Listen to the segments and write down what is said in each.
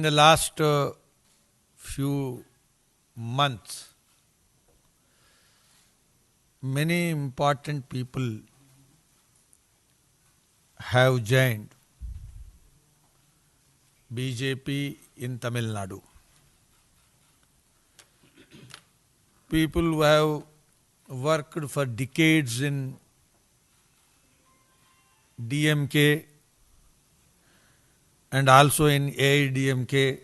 the last few months, many important people have joined BJP in Tamil Nadu. People who have worked for decades in DMK and also in AIDMK,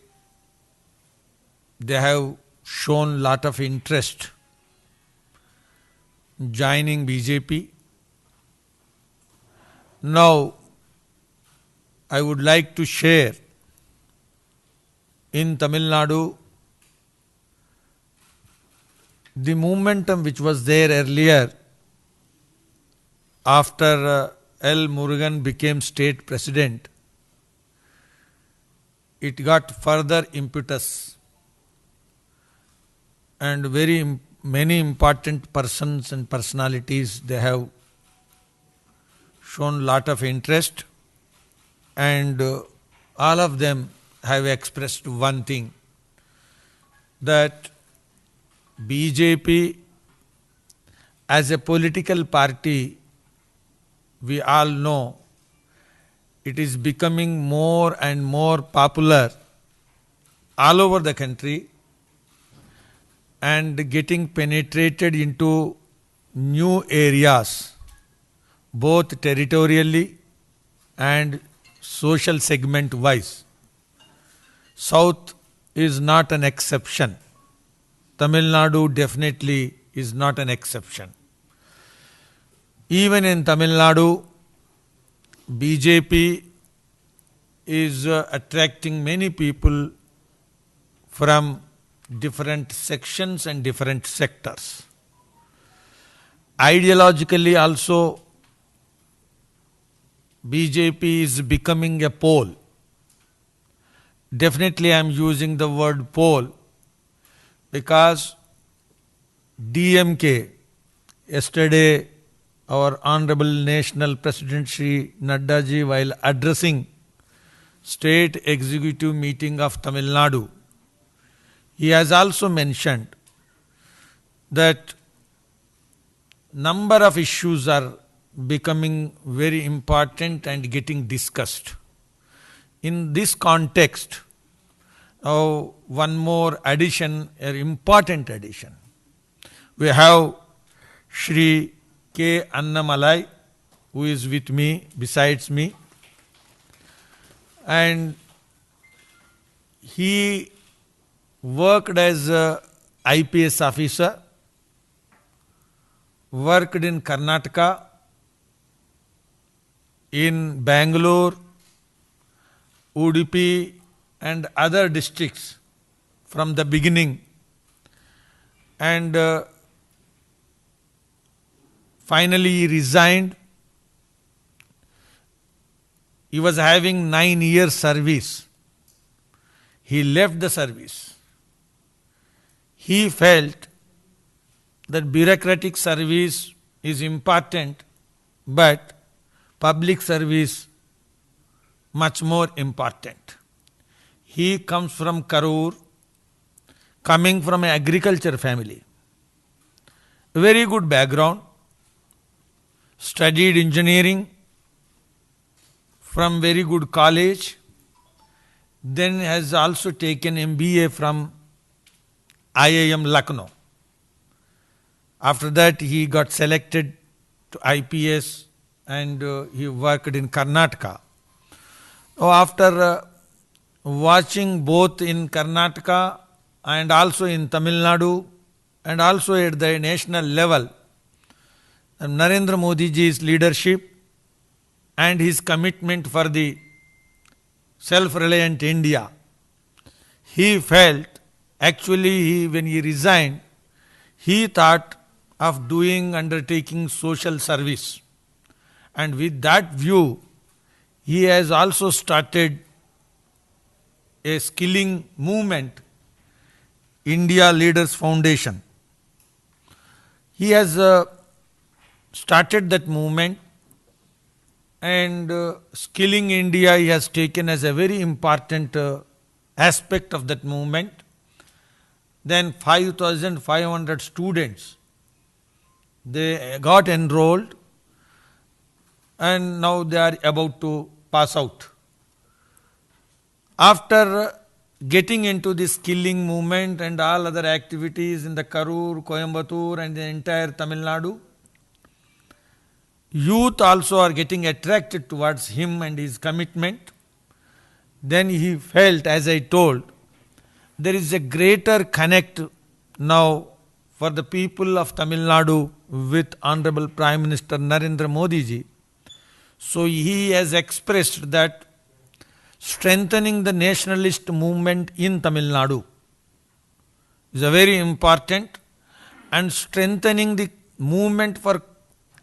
they have shown lot of interest joining BJP. Now, I would like to share in Tamil Nadu the momentum which was there earlier after L. Murugan became state president. It got further impetus and many important persons and personalities, they have shown lot of interest, and all of them have expressed one thing, that BJP as a political party, we all know it is becoming more and more popular all over the country and getting penetrated into new areas, both territorially and social segment wise. South is not an exception. Tamil Nadu definitely is not an exception. Even in Tamil Nadu, BJP is attracting many people from different sections and different sectors. Ideologically also, BJP is becoming a pole. Definitely I am using the word pole because DMK, yesterday our Honorable National President Shri Nadda ji, while addressing State Executive Meeting of Tamil Nadu, he has also mentioned that number of issues are becoming very important and getting discussed. In this context, one more addition, an important addition. We have Shri K. Annamalai, who is with me, besides me, and he worked as a IPS officer, worked in Karnataka, in Bangalore, Udupi and other districts from the beginning, and finally he resigned. He was having 9 years service. He left the service. He felt that bureaucratic service is important, but public service much more important. He comes from Karur, coming from an agriculture family. Very good background, studied engineering from very good college, then has also taken MBA from IIM Lucknow. After that he got selected to IPS and he worked in Karnataka. After watching both in Karnataka and also in Tamil Nadu and also at the national level, Narendra Modi ji's leadership and his commitment for the self-reliant India, he felt, actually when he resigned, he thought of undertaking social service. And with that view, he has also started a skilling movement, India Leaders Foundation. He has started that movement, and Skilling India he has taken as a very important aspect of that movement. Then 5,500 students, they got enrolled and now they are about to pass out. After getting into the skilling movement and all other activities in the Karur, Coimbatore and the entire Tamil Nadu, youth also are getting attracted towards him and his commitment. Then he felt, as I told, there is a greater connect now for the people of Tamil Nadu with Honorable Prime Minister Narendra Modi ji. So he has expressed that strengthening the nationalist movement in Tamil Nadu is a very important, and strengthening the movement for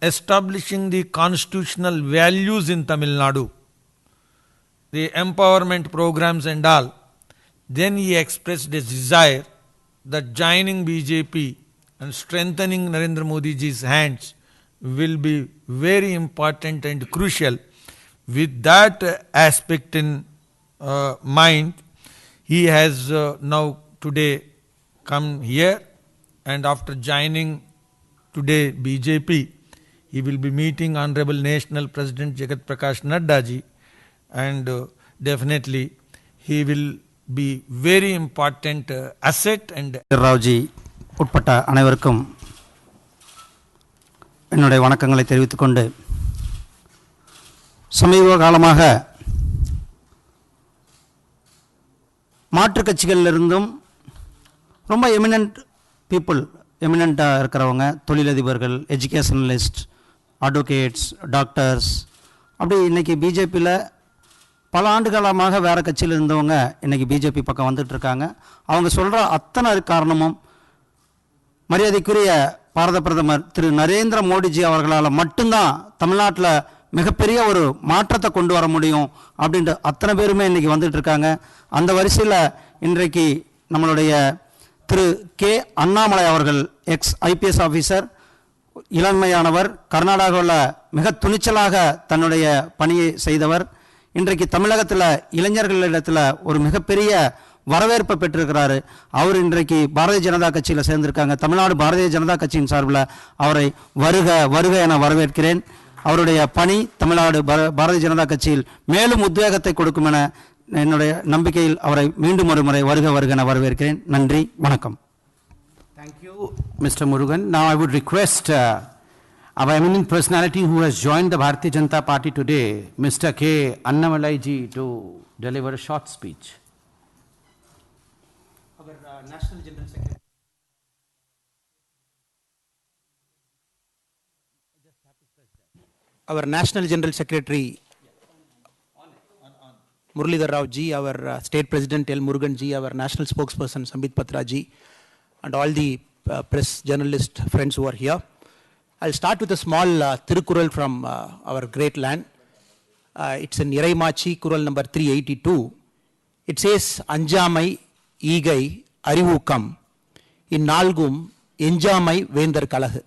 establishing the constitutional values in Tamil Nadu, the empowerment programs and all. Then he expressed his desire that joining BJP and strengthening Narendra Modi ji's hands will be very important and crucial. With that aspect in mind, he has now today come here, and after joining today BJP, he will be meeting Honorable National President Jagat Prakash Nadda ji, and definitely he will be very important asset. And Raoji உட்பட்ட அனைவருக்கும் என்னுடைய வணக்கங்களை தெரிவித்துக் கொண்டு, சமீப காலமாக மாற்றுக் கட்சிகளிலிருந்தும் ரொம்ப எமினன்ட் பீப்புள், எமினண்ட்டாக இருக்கிறவங்க, தொழிலதிபர்கள், எஜுகேஷனலிஸ்ட், அட்வொகேட்ஸ், டாக்டர்ஸ், அப்படி இன்றைக்கி பிஜேபியில் பல ஆண்டு காலமாக வேறு கட்சியில் இருந்தவங்க இன்றைக்கி பிஜேபி பக்கம் வந்துட்டுருக்காங்க. அவங்க சொல்கிற அத்தனை காரணமும் மரியாதைக்குரிய பாரத பிரதமர் திரு நரேந்திர மோடிஜி அவர்களால் மட்டும்தான் தமிழ்நாட்டில் மிகப்பெரிய ஒரு மாற்றத்தை கொண்டு வர முடியும் அப்படின்ட்டு அத்தனை பேருமே இன்றைக்கி வந்துட்டுருக்காங்க. அந்த வரிசையில் இன்றைக்கு நம்மளுடைய திரு கே அண்ணாமலை அவர்கள், எக்ஸ் ஐபிஎஸ் ஆஃபீஸர், இளமையானவர், கர்நாடகாவில் மிக துணிச்சலாக தன்னுடைய பணியை செய்தவர், இன்றைக்கு தமிழகத்தில் இளைஞர்களிடத்தில் ஒரு மிகப்பெரிய வரவேற்பை பெற்றிருக்கிறாரு. அவர் இன்றைக்கு பாரதிய ஜனதா கட்சியில் சேர்ந்திருக்காங்க. தமிழ்நாடு பாரதிய ஜனதா கட்சியின் சார்பில் அவரை வருக வருக என வரவேற்கிறேன். அவருடைய பணி தமிழ்நாடு பாரதிய ஜனதா கட்சியில் மேலும் உத்வேகத்தை கொடுக்கும் என என்னுடைய நம்பிக்கையில் அவரை மீண்டும் ஒரு முறை வருக வருக என வரவேற்கிறேன். நன்றி, வணக்கம். Thank you, Mr. Murugan. Now I would request our eminent personality who has joined the Bharatiya Janata Party today, Mr. K. Annamalai ji, to deliver a short speech. Our National General Secretary. Our National General Secretary Muralidhar Rao ji, our State President L. Murugan ji, our National Spokesperson Sambit Patra ji, and all the press journalist friends who are here. I'll start with a small Tirukural from our great land. It's in Iraimachi, Kural number 382. It says, Anjamai, Igai, Arivukam, in Nalgum, Enjamai, Vendar Kalah.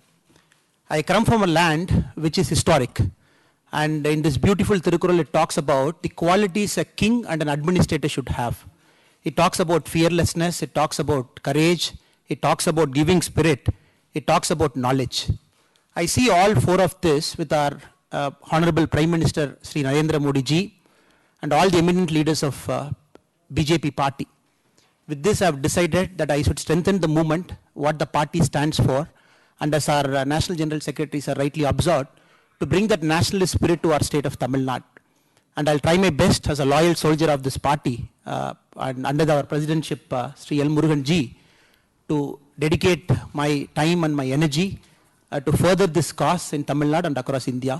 I come from a land which is historic. And in this beautiful Tirukural, it talks about the qualities a king and an administrator should have. It talks about fearlessness, it talks about courage, it talks about giving spirit, it talks about knowledge. I see all four of this with our Honorable Prime Minister Sri Narendra Modi ji and all the eminent leaders of BJP party. With this, I have decided that I should strengthen the movement, what the party stands for, and as our National General Secretaries are rightly observed, to bring that nationalist spirit to our state of Tamil Nadu. And I'll try my best as a loyal soldier of this party and under our presidentship, Sri L. Murugan ji, to dedicate my time and my energy to further this cause in Tamil Nadu and across India.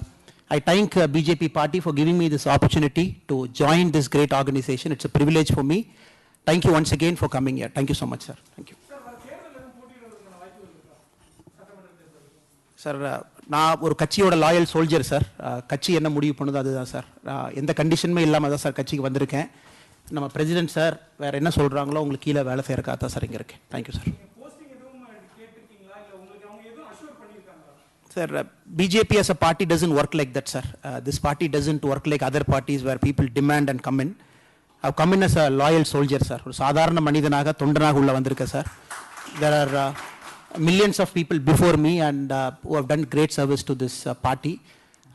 I thank BJP party for giving me this opportunity to join this great organization. It's a privilege for me. Thank you once again for coming here. Thank you so much, sir. Thank you. Sir, நான் ஒரு கட்சியோட loyal soldier sir. கட்சி என்ன முடிவு பண்ணுதோ அதுதான் sir. எந்த கண்டிஷனுமே இல்லாமல் தான் சார் கட்சிக்கு வந்திருக்கேன். நம்ம பிரசிடென்ட் சார் வேறு என்ன சொல்கிறாங்களோ உங்களுக்கு கீழே வேலை செய்கிறக்காக தான் சார் இங்கே இருக்கேன். Thank you sir. Sir, BJP as a party doesn't work like that, sir. This party doesn't work like other parties where people demand and come in. I've come in as a loyal soldier, sir. ஒரு சாதாரண மனிதனாக தொண்டனாக உள்ள வந்திருக்கேன் sir. There are millions of people before me and who have done great service to this party.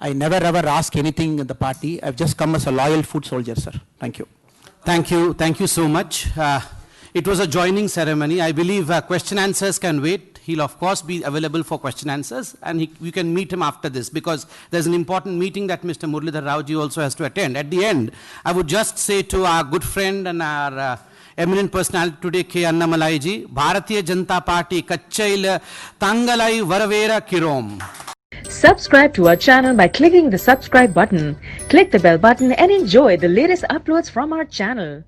I never ever ask anything in the party. I've just come as a loyal foot soldier, sir. Thank you. Thank you so much. It was a joining ceremony. I believe question answers can wait. He'll of course be available for question answers, and you can meet him after this, because there's an important meeting that Mr. Muralidhar Rao ji also has to attend. At the end, I would just say to our good friend and our eminent personality today, K. Annamalai ji, Bharatiya Janata Party Kachchail Tangalai Varavera Kirom. Subscribe to our channel by clicking the subscribe button. Click the bell button and enjoy the latest uploads from our channel.